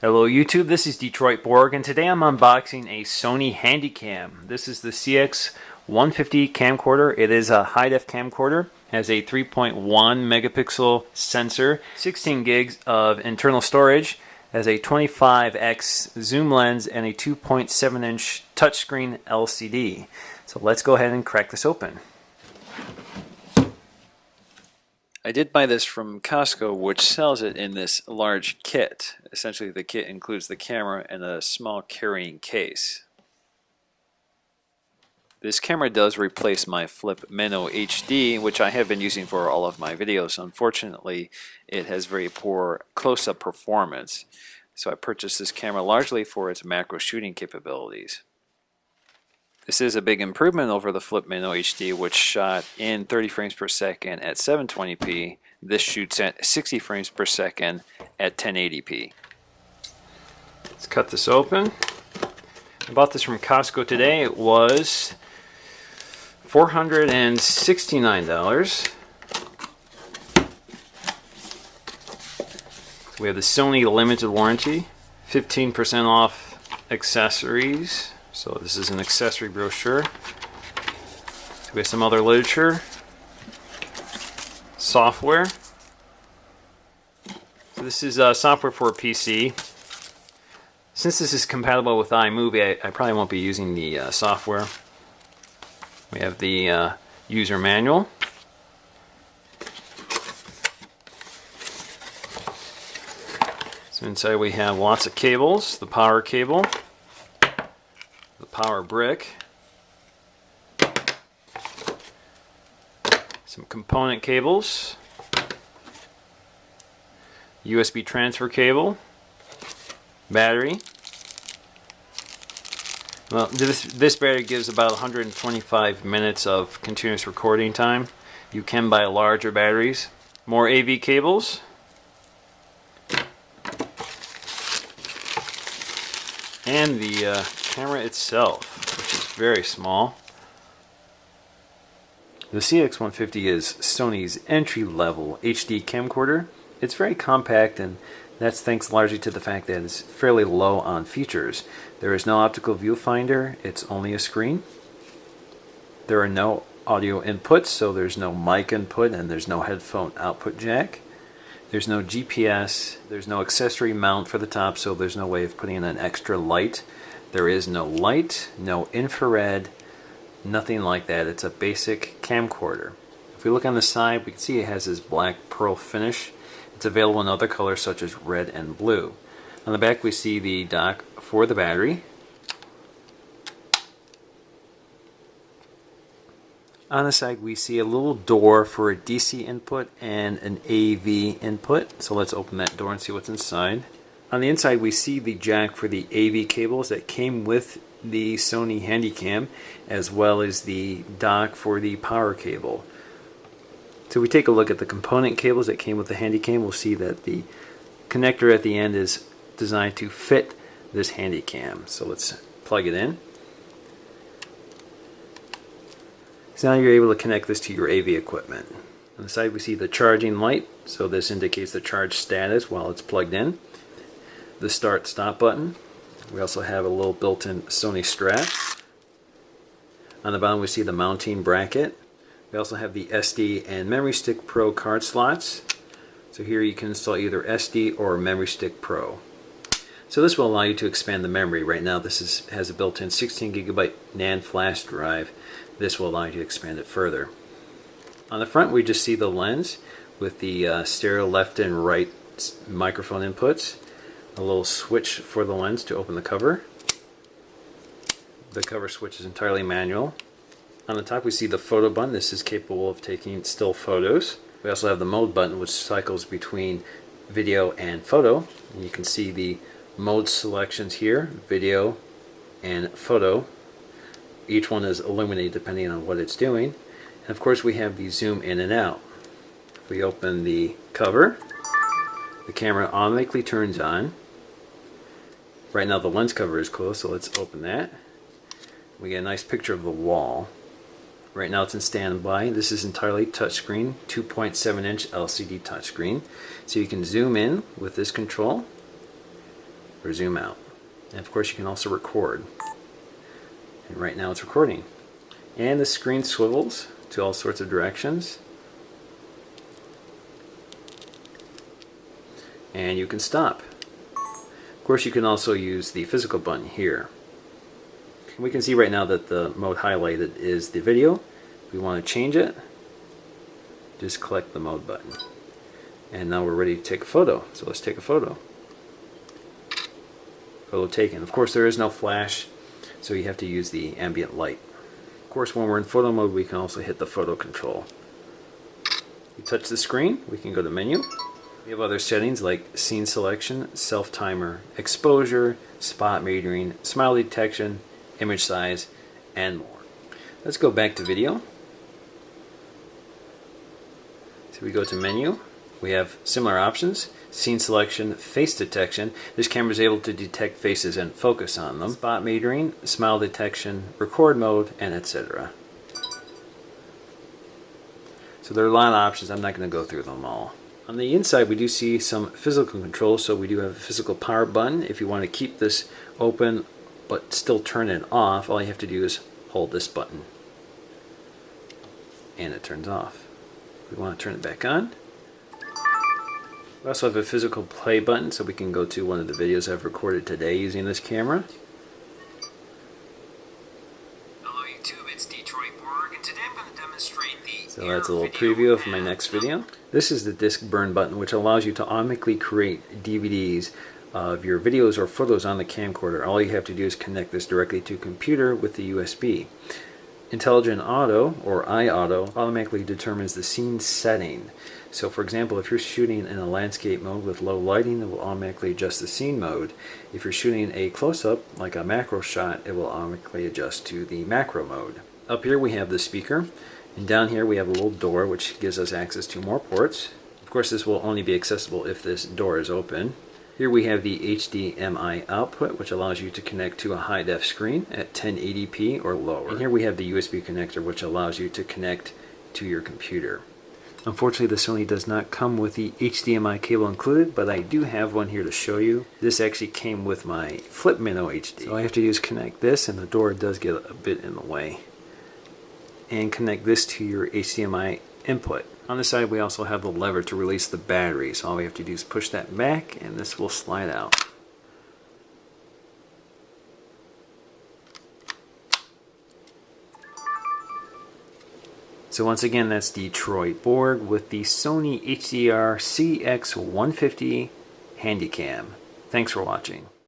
Hello YouTube, this is Detroit Borg, and today I'm unboxing a Sony Handycam. This is the CX150 camcorder. It is a high-def camcorder, has a 3.1 megapixel sensor, 16 gigs of internal storage, has a 25x zoom lens, and a 2.7 inch touchscreen LCD. So let's go ahead and crack this open. I did buy this from Costco, which sells it in this large kit. Essentially, the kit includes the camera and a small carrying case. This camera does replace my Flip Mino HD, which I have been using for all of my videos. Unfortunately, it has very poor close-up performance. So I purchased this camera largely for its macro shooting capabilities. This is a big improvement over the Flip Mino HD, which shot in 30 frames per second at 720p. This shoots at 60 frames per second at 1080p. Let's cut this open. I bought this from Costco today. It was $469. We have the Sony limited warranty, 15% off accessories. So this is an accessory brochure. So we have some other literature, software. So this is software for a PC. Since this is compatible with iMovie, I probably won't be using the software. We have the user manual. So inside we have lots of cables, the power cable, the power brick, some component cables, USB transfer cable, battery. Well, this battery gives about 125 minutes of continuous recording time. You can buy larger batteries. More AV cables. And the camera itself, which is very small. The CX150 is Sony's entry-level HD camcorder. It's very compact, and that's thanks largely to the fact that it's fairly low on features. There is no optical viewfinder, it's only a screen. There are no audio inputs, so there's no mic input and there's no headphone output jack. There's no GPS, there's no accessory mount for the top, so there's no way of putting in an extra light. There is no light, no infrared, nothing like that. It's a basic camcorder. If we look on the side, we can see it has this black pearl finish. It's available in other colors such as red and blue. On the back we see the dock for the battery. On the side we see a little door for a DC input and an AV input. So let's open that door and see what's inside. On the inside we see the jack for the AV cables that came with the Sony Handycam, as well as the dock for the power cable. So if we take a look at the component cables that came with the Handycam, we'll see that the connector at the end is designed to fit this Handycam. So let's plug it in. So now you're able to connect this to your AV equipment. On the side we see the charging light, so this indicates the charge status while it's plugged in. The start stop button. We also have a little built-in Sony strap. On the bottom we see the mounting bracket. We also have the SD and Memory Stick Pro card slots. So here you can install either SD or Memory Stick Pro. So this will allow you to expand the memory. Right now this has a built-in 16 gigabyte NAND flash drive. This will allow you to expand it further. On the front we just see the lens with the stereo left and right microphone inputs. A little switch for the lens to open the cover. The cover switch is entirely manual. On the top we see the photo button. This is capable of taking still photos. We also have the mode button, which cycles between video and photo. And you can see the mode selections here, video and photo. Each one is illuminated depending on what it's doing. And of course we have the zoom in and out. If we open the cover, the camera automatically turns on. Right now the lens cover is closed, so let's open that. We get a nice picture of the wall. Right now it's in standby. This is entirely touchscreen, 2.7 inch LCD touchscreen. So you can zoom in with this control. or zoom out. And of course you can also record. And right now it's recording. And the screen swivels to all sorts of directions. And you can stop. Of course you can also use the physical button here. We can see right now that the mode highlighted is the video. If we want to change it, just click the mode button. And now we're ready to take a photo. So let's take a photo. Photo taken. Of course there is no flash, so you have to use the ambient light. Of course when we're in photo mode we can also hit the photo control. We touch the screen, we can go to menu. We have other settings like scene selection, self-timer, exposure, spot metering, smile detection, image size, and more. Let's go back to video. So we go to menu. We have similar options. Scene selection, face detection. This camera is able to detect faces and focus on them. Spot metering, smile detection, record mode, and etc. So there are a lot of options. I'm not going to go through them all. On the inside we do see some physical controls. So we do have a physical power button. If you want to keep this open but still turn it off, all you have to do is hold this button and it turns off. If we want to turn it back on, we also have a physical play button, so we can go to one of the videos I've recorded today using this camera. Hello YouTube, it's Detroit Borg, and today I'm going to demonstrate the So that's a little preview of my next video. This is the disc burn button, which allows you to automatically create DVDs of your videos or photos on the camcorder. All you have to do is connect this directly to a computer with the USB. Intelligent Auto, or iAuto, automatically determines the scene setting. So for example, if you're shooting in a landscape mode with low lighting, it will automatically adjust the scene mode. If you're shooting a close-up, like a macro shot, it will automatically adjust to the macro mode. Up here we have the speaker, and down here we have a little door which gives us access to more ports. Of course this will only be accessible if this door is open. Here we have the HDMI output, which allows you to connect to a high-def screen at 1080p or lower. And here we have the USB connector, which allows you to connect to your computer. Unfortunately, the Sony does not come with the HDMI cable included, but I do have one here to show you. This actually came with my Flip Minnow HD. So all I have to do is connect this, and the door does get a bit in the way. And connect this to your HDMI input. On the side we also have the lever to release the battery, so all we have to do is push that back and this will slide out. So once again, that's Detroit Borg with the Sony HDR-CX150 Handycam. Thanks for watching.